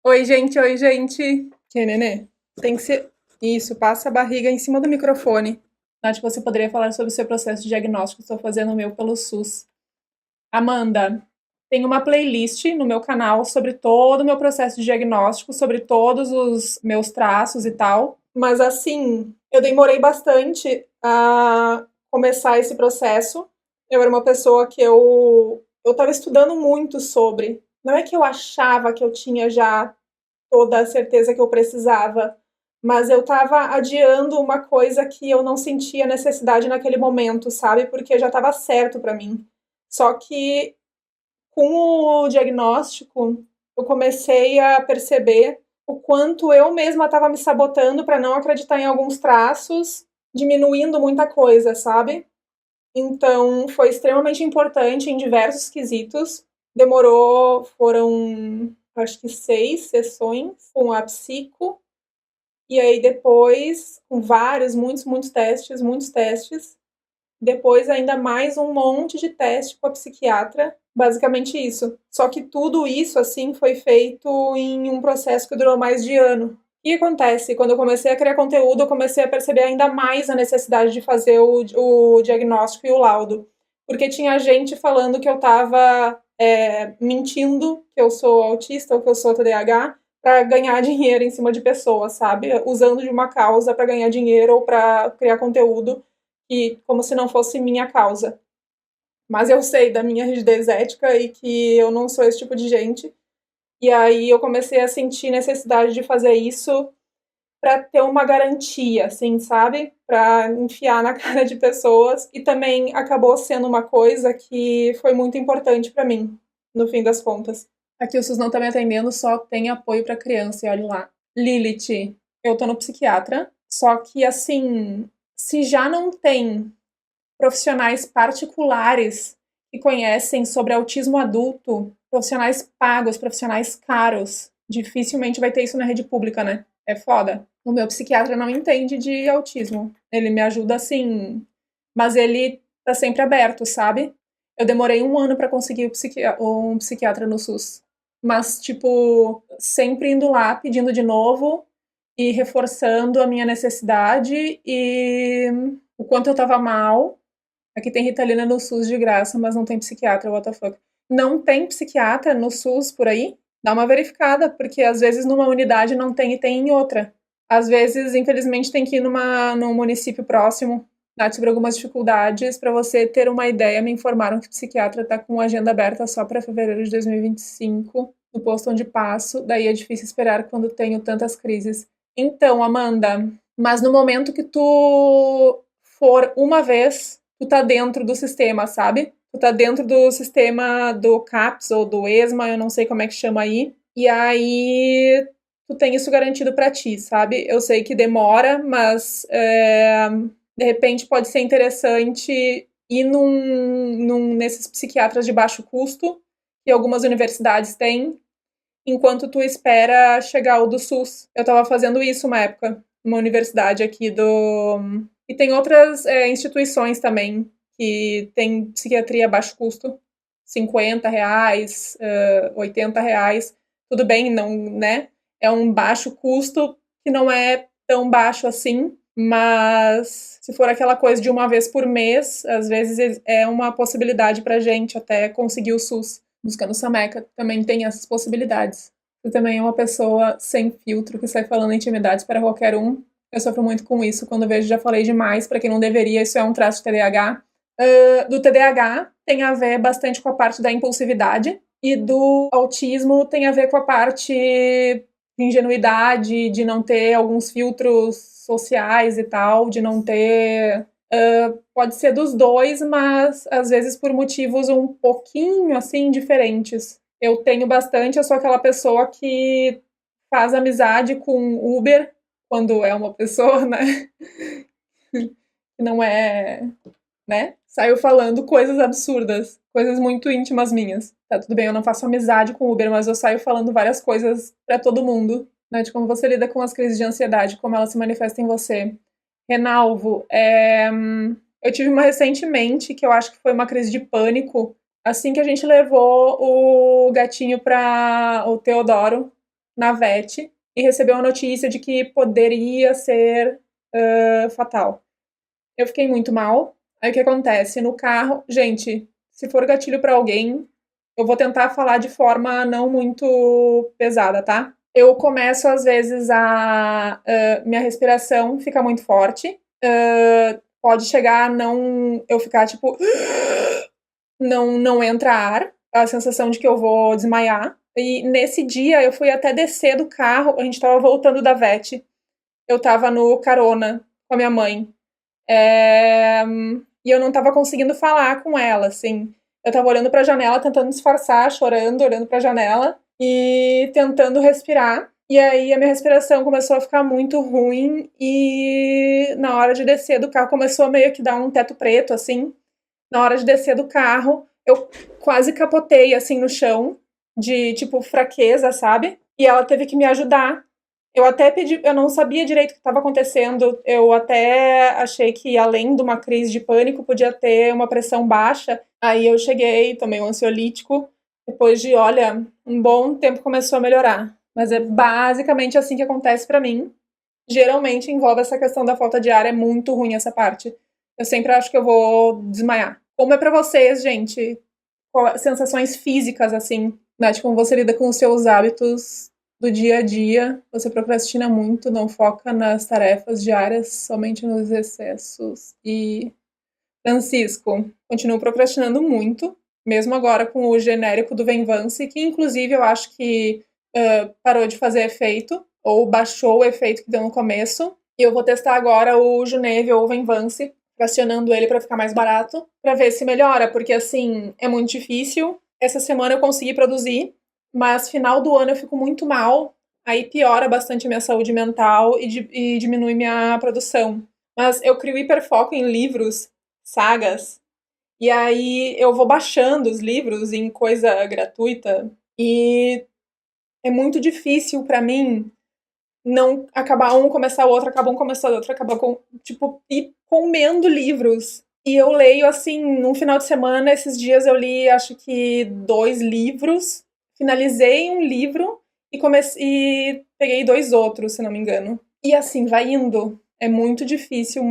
Oi, gente, oi, gente. Que nenê? Tem que ser. Isso, passa a barriga em cima do microfone. Nath, você poderia falar sobre o seu processo de diagnóstico? Estou fazendo o meu pelo SUS. Amanda, tem uma playlist no meu canal sobre todo o meu processo de diagnóstico, sobre todos os meus traços e tal. Mas assim, eu demorei bastante a começar esse processo. Eu era uma pessoa que eu estava estudando muito sobre. Não é que eu achava que eu tinha já toda a certeza que eu precisava, mas eu estava adiando uma coisa que eu não sentia necessidade naquele momento, sabe? Porque já estava certo para mim. Só que com o diagnóstico, eu comecei a perceber o quanto eu mesma estava me sabotando para não acreditar em alguns traços, diminuindo muita coisa, sabe? Então, foi extremamente importante em diversos quesitos. Demorou, foram acho que 6 sessões com a psico, e aí depois, com vários, muitos testes. Depois, ainda mais um monte de teste com a psiquiatra. Basicamente isso. Só que tudo isso, assim, foi feito em um processo que durou mais de ano. O que acontece? Quando eu comecei a criar conteúdo, eu comecei a perceber ainda mais a necessidade de fazer o diagnóstico e o laudo. Porque tinha gente falando que eu estava mentindo que eu sou autista ou que eu sou TDAH para ganhar dinheiro em cima de pessoas, sabe? Usando de uma causa para ganhar dinheiro ou para criar conteúdo e como se não fosse minha causa. Mas eu sei da minha rigidez ética e que eu não sou esse tipo de gente. E aí eu comecei a sentir necessidade de fazer isso para ter uma garantia, assim, sabe? Para enfiar na cara de pessoas. E também acabou sendo uma coisa que foi muito importante para mim, no fim das contas. Aqui o SUS não tá me atendendo, só tem apoio para criança, e olha lá. Lilith, eu tô no psiquiatra, só que assim, se já não tem profissionais particulares que conhecem sobre autismo adulto, profissionais pagos, profissionais caros, dificilmente vai ter isso na rede pública, né? É foda. O meu psiquiatra não entende de autismo. Ele me ajuda assim, mas ele tá sempre aberto, sabe? Eu demorei 1 ano para conseguir um psiquiatra no SUS. Mas, tipo, sempre indo lá pedindo de novo e reforçando a minha necessidade e o quanto eu tava mal. Aqui tem Ritalina no SUS de graça, mas não tem psiquiatra, what the fuck. Não tem psiquiatra no SUS por aí? Dá uma verificada, porque às vezes numa unidade não tem e tem em outra. Às vezes, infelizmente, tem que ir num município próximo. Nath, sobre algumas dificuldades, para você ter uma ideia, me informaram que o psiquiatra está com agenda aberta só para fevereiro de 2025, no posto onde passo, daí é difícil esperar quando tenho tantas crises. Então, Amanda, mas no momento que tu for uma vez, tu tá dentro do sistema, sabe? Tu tá dentro do sistema do CAPS ou do ESMA, eu não sei como é que chama aí. E aí tu tem isso garantido pra ti, sabe? Eu sei que demora, mas de repente pode ser interessante ir nesses psiquiatras de baixo custo, que algumas universidades têm, enquanto tu espera chegar o do SUS. Eu tava fazendo isso uma época, numa universidade aqui do... E tem outras instituições também que tem psiquiatria a baixo custo, R$ 50, R$ 80. Tudo bem, não, né? É um baixo custo que não é tão baixo assim, mas se for aquela coisa de uma vez por mês, às vezes é uma possibilidade pra gente até conseguir o SUS. Buscando Sameca também tem essas possibilidades. Você também é uma pessoa sem filtro que sai falando intimidades para qualquer um. Eu sofro muito com isso. Quando vejo, já falei demais, para quem não deveria, isso é um traço de TDAH. Do TDAH tem a ver bastante com a parte da impulsividade, e do autismo tem a ver com a parte de ingenuidade, de não ter alguns filtros sociais e tal, de não ter. Pode ser dos dois, mas às vezes por motivos um pouquinho assim diferentes. Eu tenho bastante, eu sou aquela pessoa que faz amizade com Uber quando é uma pessoa, né? Que não é, né? Saiu falando coisas absurdas, coisas muito íntimas minhas. Tá tudo bem, eu não faço amizade com Uber, mas eu saio falando várias coisas pra todo mundo, né? De como você lida com as crises de ansiedade, como elas se manifestam em você. Renalvo, eu tive uma recentemente que eu acho que foi uma crise de pânico, assim que a gente levou o gatinho para o Teodoro na vet e recebeu a notícia de que poderia ser fatal. Eu fiquei muito mal. Aí o que acontece? No carro, gente, se for gatilho pra alguém, eu vou tentar falar de forma não muito pesada, tá? Eu começo, às vezes, minha respiração fica muito forte. Pode chegar a não... Eu ficar, tipo... Não entra ar. A sensação de que eu vou desmaiar. E nesse dia, eu fui até descer do carro. A gente tava voltando da vet. Eu tava no carona com a minha mãe. E eu não tava conseguindo falar com ela, assim. Eu tava olhando pra janela, tentando disfarçar, chorando, olhando pra janela e tentando respirar. E aí a minha respiração começou a ficar muito ruim e na hora de descer do carro começou a meio que dar um teto preto, assim. Na hora de descer do carro, eu quase capotei, assim, no chão, de, tipo, fraqueza, sabe? E ela teve que me ajudar. Eu até pedi, eu não sabia direito o que estava acontecendo. Eu até achei que, além de uma crise de pânico, podia ter uma pressão baixa. Aí eu cheguei, tomei um ansiolítico. Depois de, olha, um bom tempo começou a melhorar. Mas é basicamente assim que acontece pra mim. Geralmente envolve essa questão da falta de ar, é muito ruim essa parte. Eu sempre acho que eu vou desmaiar. Como é pra vocês, gente? Sensações físicas, assim, né? De como você lida com os seus hábitos do dia a dia, você procrastina muito, não foca nas tarefas diárias, somente nos excessos. E Francisco, continuo procrastinando muito, mesmo agora com o genérico do Venvance, que inclusive eu acho que parou de fazer efeito, ou baixou o efeito que deu no começo. E eu vou testar agora o Juneve ou o Venvance, fracionando ele para ficar mais barato, para ver se melhora, porque assim, é muito difícil. Essa semana eu consegui produzir, mas final do ano eu fico muito mal, aí piora bastante a minha saúde mental e diminui minha produção. Mas eu crio hiperfoco em livros, sagas, e aí eu vou baixando os livros em coisa gratuita, e é muito difícil pra mim não acabar um, começar o outro, acabar um, começar o outro, acabar com, tipo, ir comendo livros. E eu leio, assim, num final de semana, esses dias eu li, acho que 2 livros, finalizei um livro e peguei 2 outros, se não me engano. E assim, vai indo. É muito difícil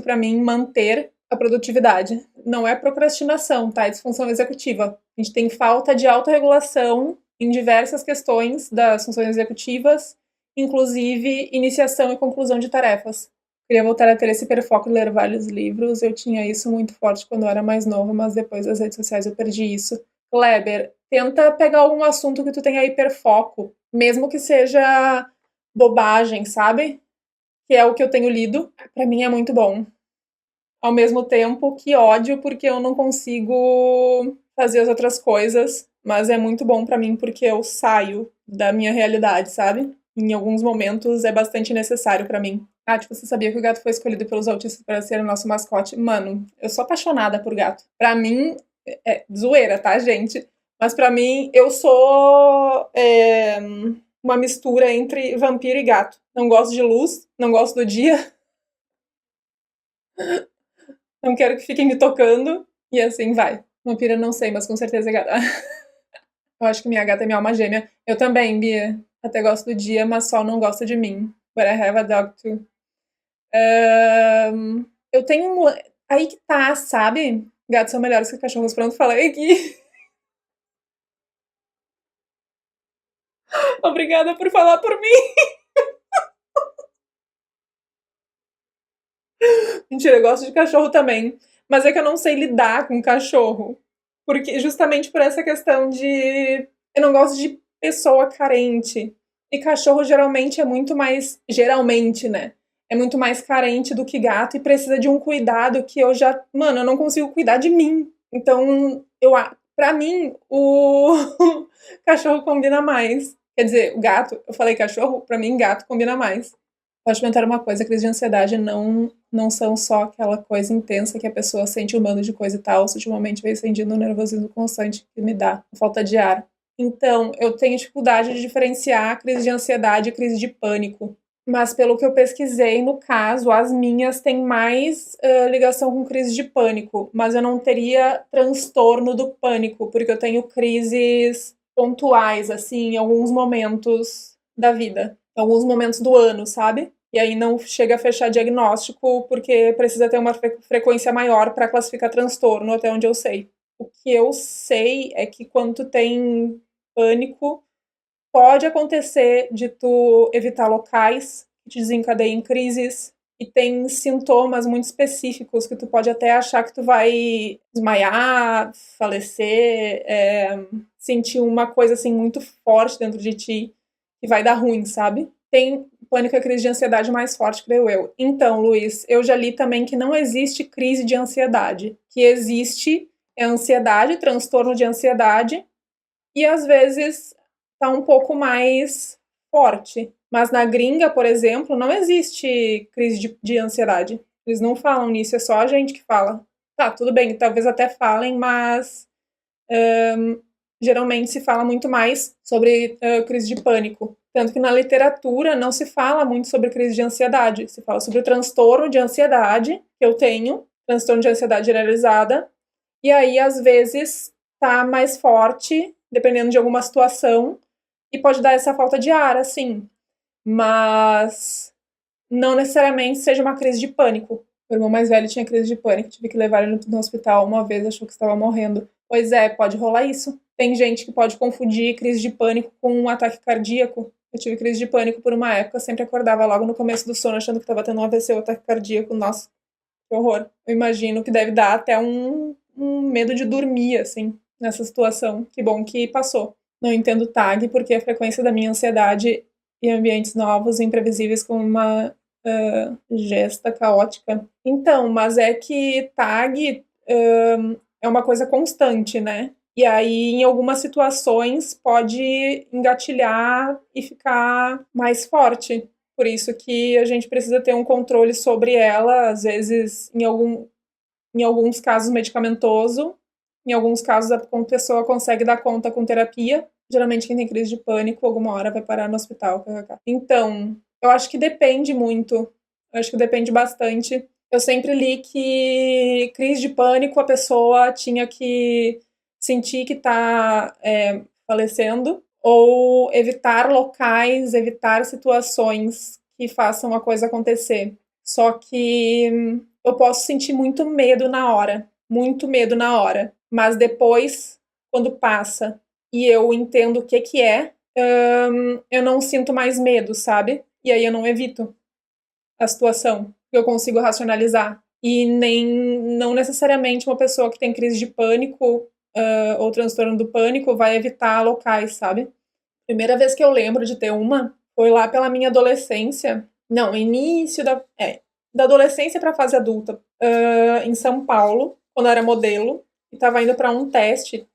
pra mim manter a produtividade. Não é procrastinação, tá? É disfunção executiva. A gente tem falta de autorregulação em diversas questões das funções executivas, inclusive iniciação e conclusão de tarefas. Queria voltar a ter esse hiperfoco e ler vários livros. Eu tinha isso muito forte quando eu era mais nova, mas depois das redes sociais eu perdi isso. Kleber, tenta pegar algum assunto que tu tenha hiperfoco, mesmo que seja bobagem, sabe? Que é o que eu tenho lido. Pra mim é muito bom. Ao mesmo tempo, que ódio, porque eu não consigo fazer as outras coisas, mas é muito bom pra mim porque eu saio da minha realidade, sabe? Em alguns momentos é bastante necessário pra mim. Ah, tipo, você sabia que o gato foi escolhido pelos autistas para ser o nosso mascote? Mano, eu sou apaixonada por gato. Pra mim, é zoeira, tá, gente? Mas pra mim, eu sou uma mistura entre vampiro e gato. Não gosto de luz, não gosto do dia, não quero que fiquem me tocando, e assim vai. Vampira não sei, mas com certeza é gata. Eu acho que minha gata é minha alma gêmea. Eu também, Bia. Até gosto do dia, mas só não gosta de mim. But I have a dog too. Eu tenho um... Aí que tá, sabe? Gatos são melhores que cachorros. Pronto, falei aqui. Obrigada por falar por mim. Mentira, eu gosto de cachorro também. Mas é que eu não sei lidar com cachorro. Porque justamente por essa questão de... Eu não gosto de pessoa carente. E cachorro geralmente é muito mais... Geralmente, né? É muito mais carente do que gato e precisa de um cuidado que eu já... Mano, eu não consigo cuidar de mim. Então, pra mim, o cachorro combina mais. Quer dizer, o gato... Eu falei cachorro, pra mim, gato combina mais. Pode comentar uma coisa, crise de ansiedade não são só aquela coisa intensa que a pessoa sente um bando de coisa e tal. Ultimamente veio sentindo um nervosismo constante que me dá, falta de ar. Então, eu tenho dificuldade de diferenciar crise de ansiedade e crise de pânico. Mas pelo que eu pesquisei, no caso, as minhas têm mais ligação com crise de pânico. Mas eu não teria transtorno do pânico, porque eu tenho crises pontuais, assim, em alguns momentos da vida, em alguns momentos do ano, sabe? E aí não chega a fechar diagnóstico porque precisa ter uma frequência maior para classificar transtorno, até onde eu sei. O que eu sei é que quando tu tem pânico, pode acontecer de tu evitar locais que te desencadeiem crises, e tem sintomas muito específicos que tu pode até achar que tu vai desmaiar, falecer, sentir uma coisa assim muito forte dentro de ti que vai dar ruim, sabe? Tem pânico e crise de ansiedade mais forte, creio eu. Então, Luiz, eu já li também que não existe crise de ansiedade. Que existe ansiedade, transtorno de ansiedade, e às vezes tá um pouco mais forte. Mas na gringa, por exemplo, não existe crise de ansiedade. Eles não falam nisso, é só a gente que fala. Tá, tudo bem, talvez até falem, mas geralmente se fala muito mais sobre crise de pânico. Tanto que na literatura não se fala muito sobre crise de ansiedade. Se fala sobre o transtorno de ansiedade que eu tenho, transtorno de ansiedade generalizada, e aí às vezes tá mais forte, dependendo de alguma situação, e pode dar essa falta de ar, assim. Mas não necessariamente seja uma crise de pânico. Meu irmão mais velho tinha crise de pânico, tive que levar ele no hospital uma vez, achou que estava morrendo. Pois é, pode rolar isso. Tem gente que pode confundir crise de pânico com um ataque cardíaco. Eu tive crise de pânico por uma época, sempre acordava logo no começo do sono achando que estava tendo um AVC ou ataque cardíaco. Nossa, que horror. Eu imagino que deve dar até um medo de dormir, assim, nessa situação. Que bom que passou. Não entendo TAG, porque a frequência da minha ansiedade em ambientes novos e imprevisíveis com uma gesta caótica. Então, mas é que TAG é uma coisa constante, né? E aí, em algumas situações, pode engatilhar e ficar mais forte. Por isso que a gente precisa ter um controle sobre ela, às vezes, em alguns casos, medicamentoso. Em alguns casos, a pessoa consegue dar conta com terapia. Geralmente, quem tem crise de pânico, alguma hora vai parar no hospital. Então, eu acho que depende muito. Eu acho que depende bastante. Eu sempre li que crise de pânico, a pessoa tinha que sentir que está falecendo, ou evitar locais, evitar situações que façam a coisa acontecer. Só que eu posso sentir muito medo na hora, mas depois, quando passa e eu entendo o que é, eu não sinto mais medo, sabe? E aí eu não evito a situação, eu consigo racionalizar. E não necessariamente uma pessoa que tem crise de pânico ou transtorno do pânico vai evitar locais, sabe? Primeira vez que eu lembro de ter uma foi lá pela minha adolescência. Não, início da adolescência para a fase adulta, em São Paulo, quando eu era modelo, e estava indo para um teste.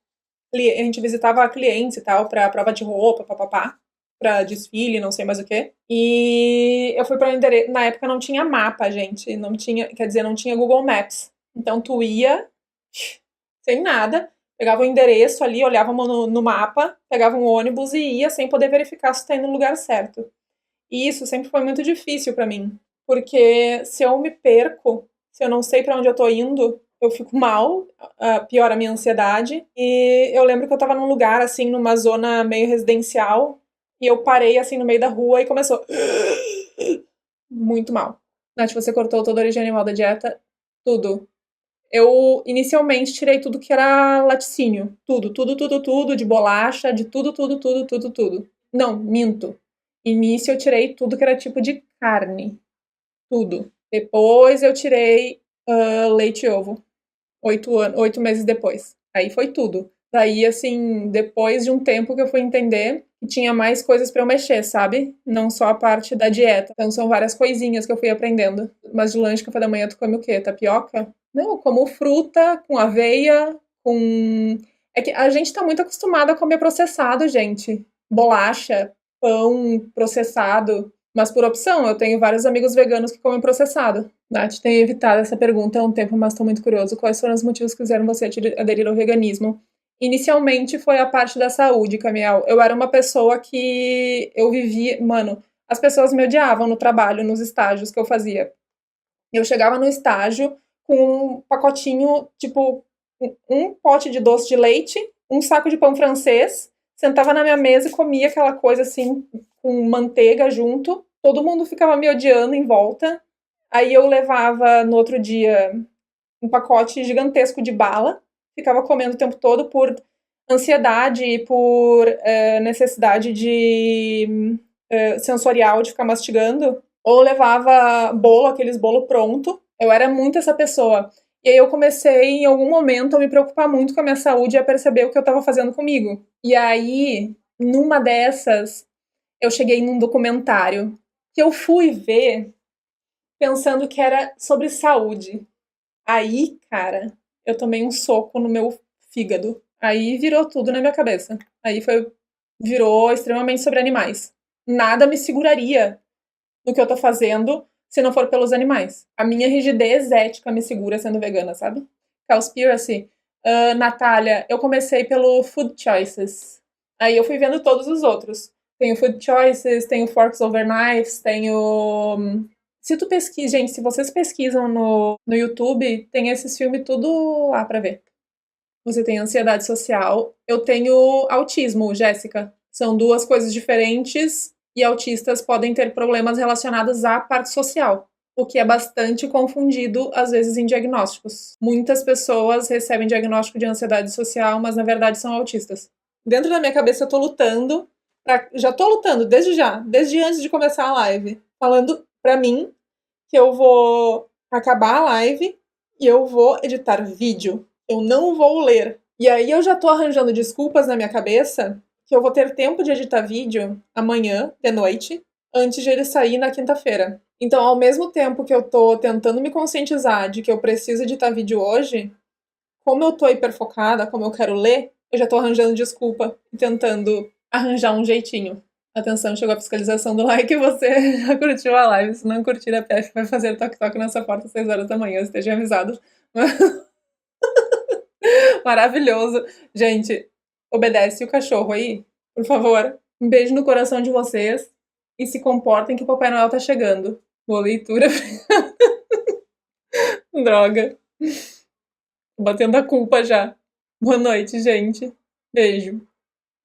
A gente visitava clientes e tal, para prova de roupa, papapá, para desfile, não sei mais o que. E eu fui para o endereço. Na época não tinha mapa, gente. Não tinha, quer dizer, não tinha Google Maps. Então tu ia sem nada, pegava o endereço ali, olhava no mapa, pegava um ônibus e ia sem poder verificar se tá indo no lugar certo. E isso sempre foi muito difícil para mim, porque se eu me perco, se eu não sei para onde eu tô indo, eu fico mal, piora a minha ansiedade. E eu lembro que eu tava num lugar, assim, numa zona meio residencial, e eu parei, assim, no meio da rua e começou muito mal. Nath, você cortou toda a origem animal da dieta? Tudo. Eu inicialmente tirei tudo que era laticínio. Tudo, de bolacha, de tudo. Não, minto. Início eu tirei tudo que era tipo de carne. Tudo. Depois eu tirei leite e ovo. 8 meses depois. Aí foi tudo. Daí, assim, depois de um tempo que eu fui entender que tinha mais coisas pra eu mexer, sabe? Não só a parte da dieta. Então são várias coisinhas que eu fui aprendendo. Mas de lanche, café da manhã, tu come o quê? Tapioca? Não, eu como fruta, com aveia, com... É que a gente tá muito acostumado a comer processado, gente. Bolacha, pão processado. Mas por opção, eu tenho vários amigos veganos que comem processado. Nath, tenho evitado essa pergunta há um tempo, mas estou muito curioso. Quais foram os motivos que fizeram você aderir ao veganismo? Inicialmente foi a parte da saúde, Camiel. Eu era uma pessoa que eu vivia... Mano, as pessoas me odiavam no trabalho, nos estágios que eu fazia. Eu chegava no estágio com um pacotinho, tipo, um pote de doce de leite, um saco de pão francês, sentava na minha mesa e comia aquela coisa assim, com manteiga junto. Todo mundo ficava me odiando em volta. Aí eu levava no outro dia um pacote gigantesco de bala, ficava comendo o tempo todo por ansiedade e por necessidade de sensorial de ficar mastigando. Ou levava bolo, aqueles bolo pronto. Eu era muito essa pessoa. E aí eu comecei, em algum momento, a me preocupar muito com a minha saúde e a perceber o que eu estava fazendo comigo. E aí, numa dessas, eu cheguei num documentário que eu fui ver pensando que era sobre saúde. Aí, cara, eu tomei um soco no meu fígado. Aí virou tudo na minha cabeça. Virou extremamente sobre animais. Nada me seguraria no que eu tô fazendo se não for pelos animais. A minha rigidez ética me segura sendo vegana, sabe? Cowspiracy. Natália, eu comecei pelo Food Choices. Aí eu fui vendo todos os outros. Tem o Food Choices, tem o Forks Over Knives, tem o... Se tu pesquisa, gente, se vocês pesquisam no YouTube, tem esses filmes tudo lá pra ver. Você tem ansiedade social. Eu tenho autismo, Jéssica. São duas coisas diferentes e autistas podem ter problemas relacionados à parte social, o que é bastante confundido, às vezes, em diagnósticos. Muitas pessoas recebem diagnóstico de ansiedade social, mas na verdade são autistas. Dentro da minha cabeça eu tô lutando, já tô lutando desde antes de começar a live, falando pra mim que eu vou acabar a live e eu vou editar vídeo. Eu não vou ler. E aí eu já tô arranjando desculpas na minha cabeça que eu vou ter tempo de editar vídeo amanhã, de noite, antes de ele sair na quinta-feira. Então, ao mesmo tempo que eu tô tentando me conscientizar de que eu preciso editar vídeo hoje, como eu tô hiperfocada, como eu quero ler, eu já tô arranjando desculpa e tentando arranjar um jeitinho. Atenção, chegou a fiscalização do like e você já curtiu a live. Se não curtir, a PF vai fazer toque-toque nessa porta às 6 horas da manhã, esteja avisado. Maravilhoso. Gente, obedece o cachorro aí, por favor. Um beijo no coração de vocês e se comportem que o Papai Noel tá chegando. Boa leitura. Droga. Tô batendo a culpa já. Boa noite, gente. Beijo.